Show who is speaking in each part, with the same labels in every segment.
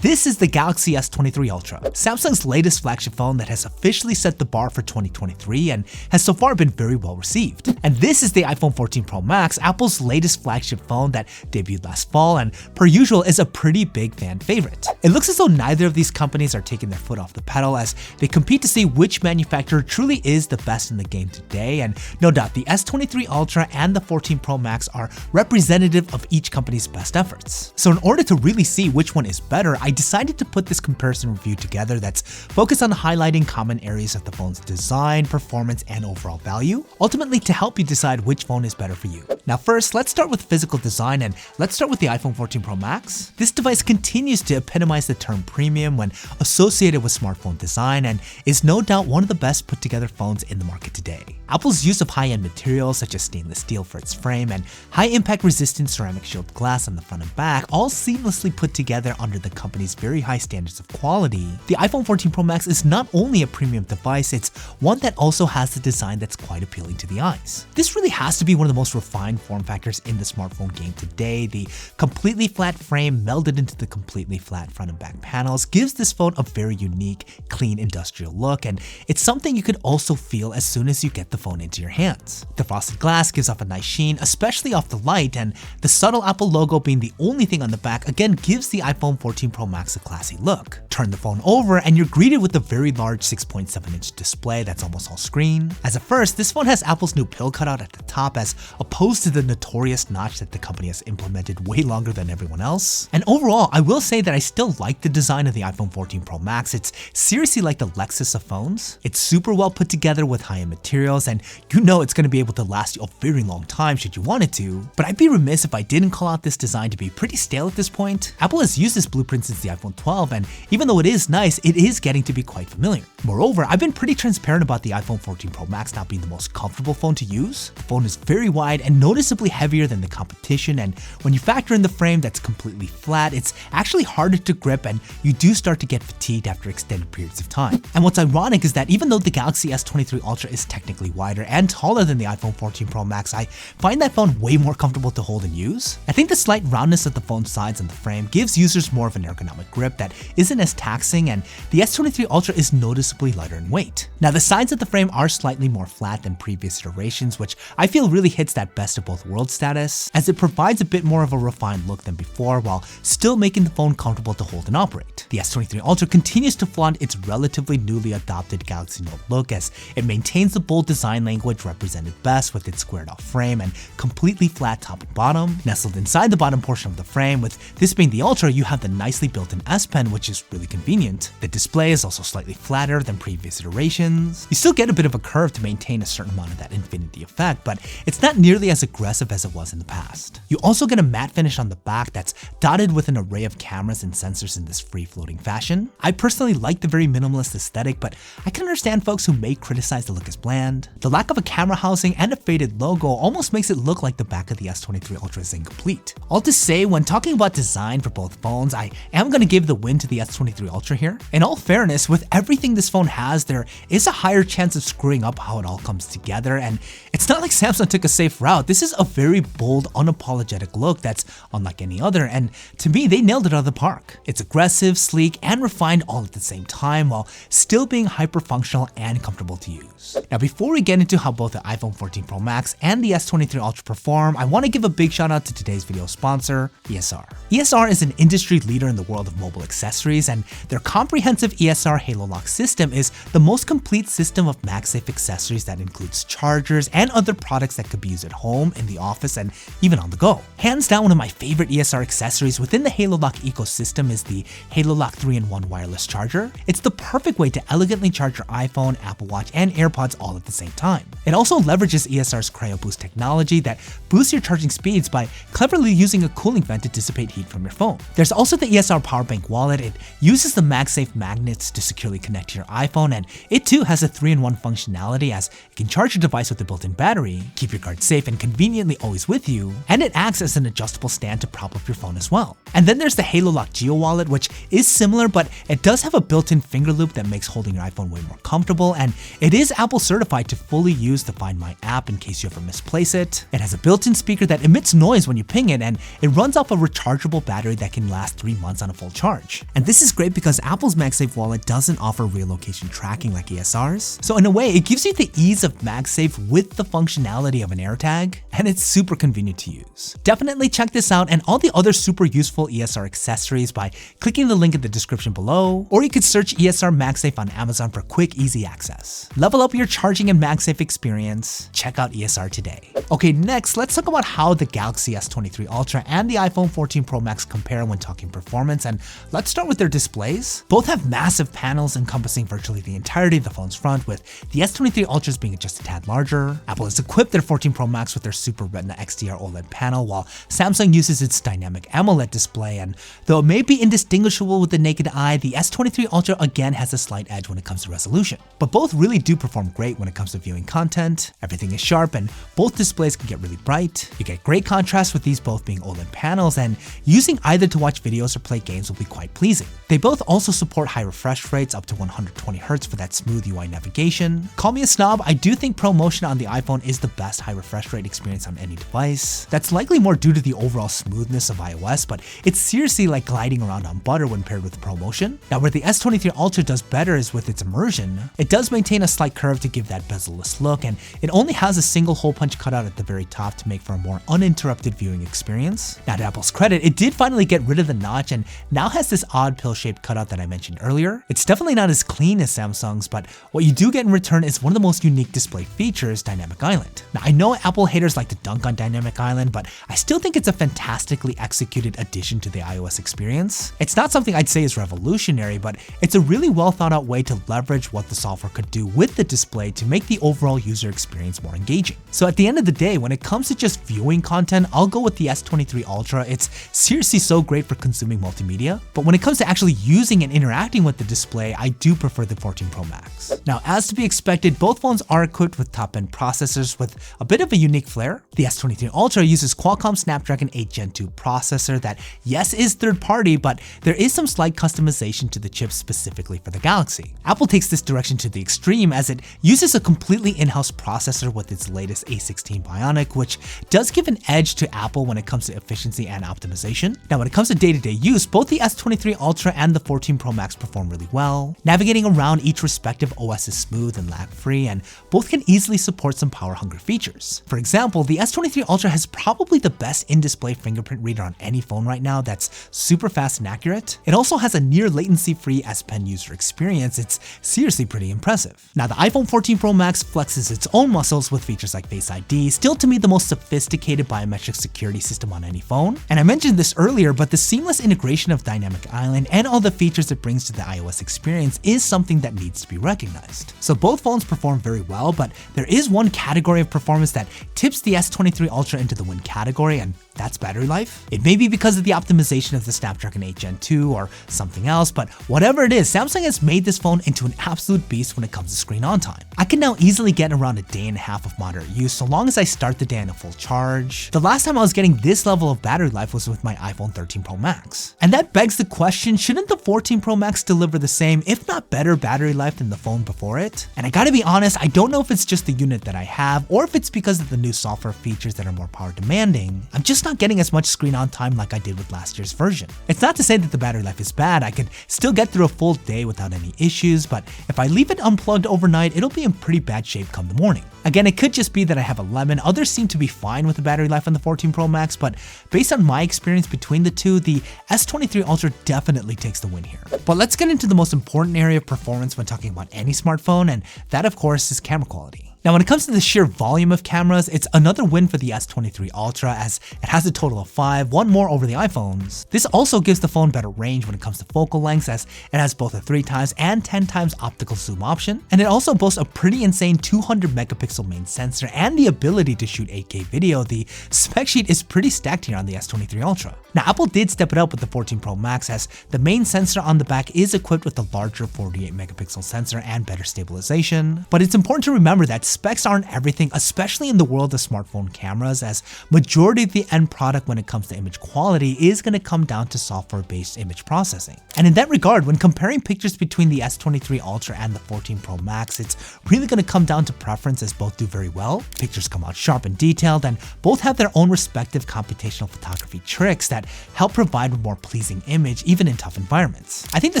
Speaker 1: This is the Galaxy S23 Ultra, Samsung's latest flagship phone that has officially set the bar for 2023 and has so far been very well received. And this is the iPhone 14 Pro Max, Apple's latest flagship phone that debuted last fall and, per usual, is a pretty big fan favorite. It looks as though neither of these companies are taking their foot off the pedal as they compete to see which manufacturer truly is the best in the game today, and no doubt the S23 Ultra and the 14 Pro Max are representative of each company's best efforts. So in order to really see which one is better, I decided to put this comparison review together that's focused on highlighting common areas of the phone's design, performance, and overall value, ultimately to help you decide which phone is better for you. Now first, let's start with physical design, and let's start with the iPhone 14 Pro Max. This device continues to epitomize the term premium when associated with smartphone design and is no doubt one of the best put together phones in the market today. Apple's use of high-end materials such as stainless steel for its frame and high-impact resistant ceramic shield glass on the front and back all seamlessly put together under the company's very high standards of quality. The iPhone 14 Pro Max is not only a premium device, it's one that also has a design that's quite appealing to the eyes. This really has to be one of the most refined form factors in the smartphone game today. The completely flat frame melded into the completely flat front and back panels gives this phone a very unique, clean industrial look, and it's something you could also feel as soon as you get the phone into your hands. The frosted glass gives off a nice sheen, especially off the light, and the subtle Apple logo being the only thing on the back again gives the iPhone 14 Pro Max a classy look. Turn the phone over and you're greeted with a very large 6.7-inch display that's almost all screen. As a first, this phone has Apple's new pill cutout at the top as opposed to the notorious notch that the company has implemented way longer than everyone else. And overall, I will say that I still like the design of the iPhone 14 Pro Max. It's seriously like the Lexus of phones. It's super well put together with high-end materials, and you know it's going to be able to last you a very long time should you want it to. But I'd be remiss if I didn't call out this design to be pretty stale at this point. Apple has used this blueprint since the iPhone 12, and even though it is nice, it is getting to be quite familiar. Moreover, I've been pretty transparent about the iPhone 14 Pro Max not being the most comfortable phone to use. The phone is very wide and noticeably heavier than the competition, and when you factor in the frame that's completely flat, it's actually harder to grip and you do start to get fatigued after extended periods of time. And what's ironic is that even though the Galaxy S23 Ultra is technically wider and taller than the iPhone 14 Pro Max, I find that phone way more comfortable to hold and use. I think the slight roundness of the phone's sides and the frame gives users more of an ergonomic grip that isn't as taxing, and the S23 Ultra is noticeably lighter in weight. Now the sides of the frame are slightly more flat than previous iterations, which I feel really hits that best of both worlds status, as it provides a bit more of a refined look than before while still making the phone comfortable to hold and operate. The S23 Ultra continues to flaunt its relatively newly adopted Galaxy Note look as it maintains the bold design language represented best with its squared off frame and completely flat top and bottom. Nestled inside the bottom portion of the frame, with this being the Ultra, you have the nicely built-in S Pen, which is really convenient. The display is also slightly flatter than previous iterations. You still get a bit of a curve to maintain a certain amount of that infinity effect, but it's not nearly as aggressive as it was in the past. You also get a matte finish on the back that's dotted with an array of cameras and sensors in this free-floating fashion. I personally like the very minimalist aesthetic, but I can understand folks who may criticize the look as bland. The lack of a camera housing and a faded logo almost makes it look like the back of the S23 Ultra is incomplete. All to say, when talking about design for both phones, I am going to give the win to the S23 Ultra here. In all fairness, with everything this phone has, there is a higher chance of screwing up how it all comes together, and it's not like Samsung took a safe route. This is a very bold, unapologetic look that's unlike any other, and to me, they nailed it out of the park. It's aggressive, sleek, and refined all at the same time while still being hyper-functional and comfortable to use. Now, before we get into how both the iPhone 14 Pro Max and the S23 Ultra perform, I want to give a big shout out to today's video sponsor, ESR. ESR is an industry leader in the world of mobile accessories, and their comprehensive ESR Halo Lock system is the most complete system of MagSafe accessories that includes chargers and other products that could be used at home, in the office, and even on the go. Hands down, one of my favorite ESR accessories within the Halo Lock ecosystem is the Halo Lock 3-in-1 wireless charger. It's the perfect way to elegantly charge your iPhone, Apple Watch, and AirPods all at the same time. It also leverages ESR's Cryo Boost technology that boosts your charging speeds by cleverly using a cooling vent to dissipate heat from your phone. There's also the ESR Power Bank wallet. It uses the MagSafe magnets to securely connect to your iPhone, and it too has a 3-in-1 functionality as it can charge your device with a built-in battery, keep your card safe and conveniently always with you, and it acts as an adjustable stand to prop up your phone as well. And then there's the Halo Lock Geo wallet, which is similar, but it does have a built-in finger loop that makes holding your iPhone way more comfortable, and it is Apple certified to fully use the Find My app in case you ever misplace it. It has a built-in speaker that emits noise when you ping it, and it runs off a rechargeable battery that can last 3 months on a full charge. And this is great because Apple's MagSafe wallet doesn't offer real location tracking like ESR's. So in a way, it gives you the ease of MagSafe with the functionality of an AirTag, and it's super convenient to use. Definitely check this out and all the other super useful ESR accessories by clicking the link in the description below, or you could search ESR MagSafe on Amazon for quick, easy access. Level up your charging and MagSafe experience. Check out ESR today. Okay, next, let's talk about how the Galaxy S23 Ultra and the iPhone 14 Pro Max compare when talking performance, and let's start with their displays. Both have massive panels encompassing virtually the entirety of the phone's front, with the S23 Ultras being just a tad larger. Apple has equipped their 14 Pro Max with their Super Retina XDR OLED panel, while Samsung uses its dynamic AMOLED display, and though it may be indistinguishable with the naked eye, the S23 Ultra again has a slight edge when it comes to resolution. But both really do perform great when it comes to viewing content. Everything is sharp and both displays can get really bright. You get great contrast with these both being OLED panels, and using either to watch videos or play games will be quite pleasing. They both also support high refresh rates up to 120Hz for that smooth UI navigation. Call me a snob, I do think ProMotion on the iPhone is the best high refresh rate experience on any device. That's likely more due to the overall smoothness of iOS, but it's seriously like gliding around on butter when paired with ProMotion. Now where the S23 Ultra does better is with its immersion. It does maintain a slight curve to give that bezel-less look, and it only has a single hole punch cutout at the very top to make for a more uninterrupted viewing experience. Now to Apple's credit, it did finally get rid of the notch and now has this odd pill-shaped cutout that I mentioned earlier. It's definitely not as clean as Samsung's, but what you do get in return is one of the most unique display features, Dynamic Island. Now I know Apple haters like to dunk on Dynamic Island, but I still think it's a fantastically executed addition to the iOS experience. It's not something I'd say is revolutionary, but it's a really well thought out way to leverage what the software could do with the display to make the overall user experience more engaging. So at the end of the day, when it comes to just viewing content, I'll go with the S23 Ultra. It's seriously so great for consuming multimedia, but when it comes to actually using and interacting with the display, I do prefer the 14 Pro Max. Now, as to be expected, both phones are equipped with top-end processors with a bit of a unique flair. The S23 Ultra uses Qualcomm Snapdragon 8 Gen 2 processor that, yes, is third-party, but there is some slight customization to the chip specifically for the Galaxy. Apple takes this direction to the extreme as it uses a completely in-house processor with its latest A16 Bionic, which does give an edge to Apple when it comes to efficiency and optimization. Now, when it comes to day-to-day use, both the S23 Ultra and the 14 Pro Max perform really well. Navigating around each respective OS is smooth and lag-free, and both can easily support some power-hungry features. For example, the S23 Ultra has probably the best in-display fingerprint reader on any phone right now that's super fast and accurate. It also has a near latency-free S Pen user experience. It's seriously pretty impressive. Now, the iPhone 14 Pro Max flexes its own muscles with features like Face ID, still to me the most sophisticated biometric security system on any phone. And I mentioned this earlier, but the seamless integration of Dynamic Island and all the features it brings to the iOS experience is something that needs to be recognized. So both phones perform very well, but there is one category of performance that tips the S23 Ultra into the win category, and that's battery life. It may be because of the optimization of the Snapdragon 8 Gen 2 or something else, but whatever it is, Samsung has made this phone into an absolute beast when it comes to screen on time. I can now easily get around a day and a half of moderate use so long as I start the day on a full charge. The last time I was getting this level of battery life was with my iPhone 13 Pro Max. And that begs the question, shouldn't the 14 Pro Max deliver the same, if not better battery life than the phone before it? And I gotta be honest, I don't know if it's just the unit that I have or if it's because of the new software features that are more power demanding. I'm just not getting as much screen on time like I did with last year's version. It's not to say that the battery life is bad, I could still get through a full day without any issues, but if I leave it unplugged overnight, it'll be in pretty bad shape come the morning. Again, it could just be that I have a lemon. Others seem to be fine with the battery life on the 14 Pro Max, but based on my experience between the two, the S23 Ultra definitely takes the win here. But let's get into the most important area of performance when talking about any smartphone, and that of course is camera quality. Now, when it comes to the sheer volume of cameras, it's another win for the S23 Ultra as it has a total of 5, one more over the iPhones. This also gives the phone better range when it comes to focal lengths as it has both a 3x and 10x optical zoom option. And it also boasts a pretty insane 200 megapixel main sensor and the ability to shoot 8K video. The spec sheet is pretty stacked here on the S23 Ultra. Now, Apple did step it up with the 14 Pro Max as the main sensor on the back is equipped with a larger 48 megapixel sensor and better stabilization. But it's important to remember that specs aren't everything, especially in the world of smartphone cameras, as majority of the end product when it comes to image quality is going to come down to software-based image processing. And in that regard, when comparing pictures between the S23 Ultra and the 14 Pro Max, it's really going to come down to preference, as both do very well. Pictures come out sharp and detailed, and both have their own respective computational photography tricks that help provide a more pleasing image even in tough environments. I think the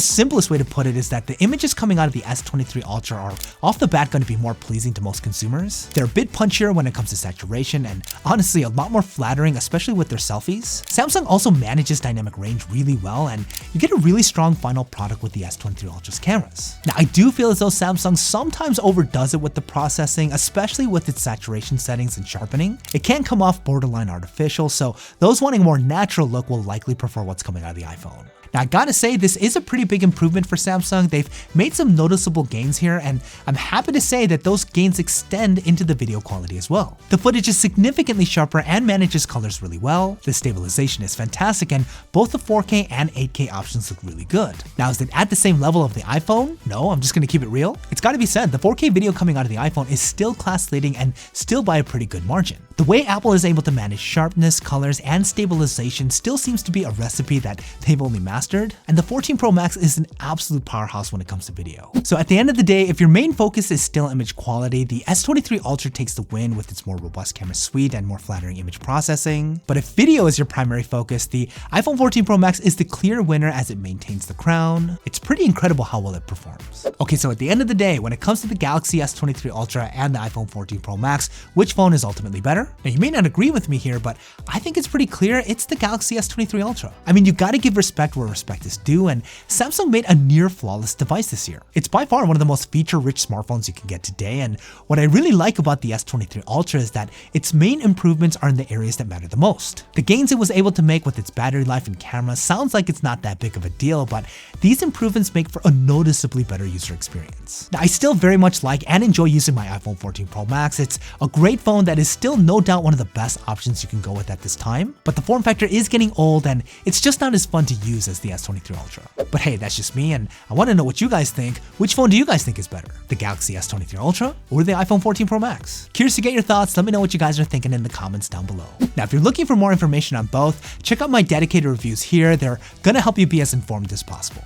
Speaker 1: simplest way to put it is that the images coming out of the S23 Ultra are off the bat going to be more pleasing to most consumers. They're a bit punchier when it comes to saturation, and honestly a lot more flattering, especially with their selfies. Samsung also manages dynamic range really well, and you get a really strong final product with the S23 Ultra's cameras. Now, I do feel as though Samsung sometimes overdoes it with the processing, especially with its saturation settings and sharpening. It can come off borderline artificial, so those wanting a more natural look will likely prefer what's coming out of the iPhone. Now, I gotta say, this is a pretty big improvement for Samsung. They've made some noticeable gains here, and I'm happy to say that those gains extend into the video quality as well. The footage is significantly sharper and manages colors really well. The stabilization is fantastic, and both the 4K and 8K options look really good. Now, is it at the same level of the iPhone? No, I'm just gonna keep it real. It's gotta be said, the 4K video coming out of the iPhone is still class-leading and still by a pretty good margin. The way Apple is able to manage sharpness, colors, and stabilization still seems to be a recipe that they've only mastered, and the 14 Pro Max is an absolute powerhouse when it comes to video. So at the end of the day, if your main focus is still image quality, the S23 Ultra takes the win with its more robust camera suite and more flattering image processing. But if video is your primary focus, the iPhone 14 Pro Max is the clear winner as it maintains the crown. It's pretty incredible how well it performs. Okay, so at the end of the day, when it comes to the Galaxy S23 Ultra and the iPhone 14 Pro Max, which phone is ultimately better? Now, you may not agree with me here, but I think it's pretty clear it's the Galaxy S23 Ultra. I mean, you gotta give respect where respect is due, and Samsung made a near flawless device this year. It's by far one of the most feature-rich smartphones you can get today, and what I really like about the S23 Ultra is that its main improvements are in the areas that matter the most. The gains it was able to make with its battery life and camera sounds like it's not that big of a deal, but these improvements make for a noticeably better user experience. Now, I still very much like and enjoy using my iPhone 14 Pro Max. It's a great phone that is still no doubt one of the best options you can go with at this time, but the form factor is getting old and it's just not as fun to use as the S23 Ultra. But hey, that's just me, and I want to know what you guys think. Which phone do you guys think is better? The Galaxy S23 Ultra or the iPhone 14 Pro Max? Curious to get your thoughts. Let me know what you guys are thinking in the comments down below. Now, if you're looking for more information on both, check out my dedicated reviews here. They're gonna help you be as informed as possible.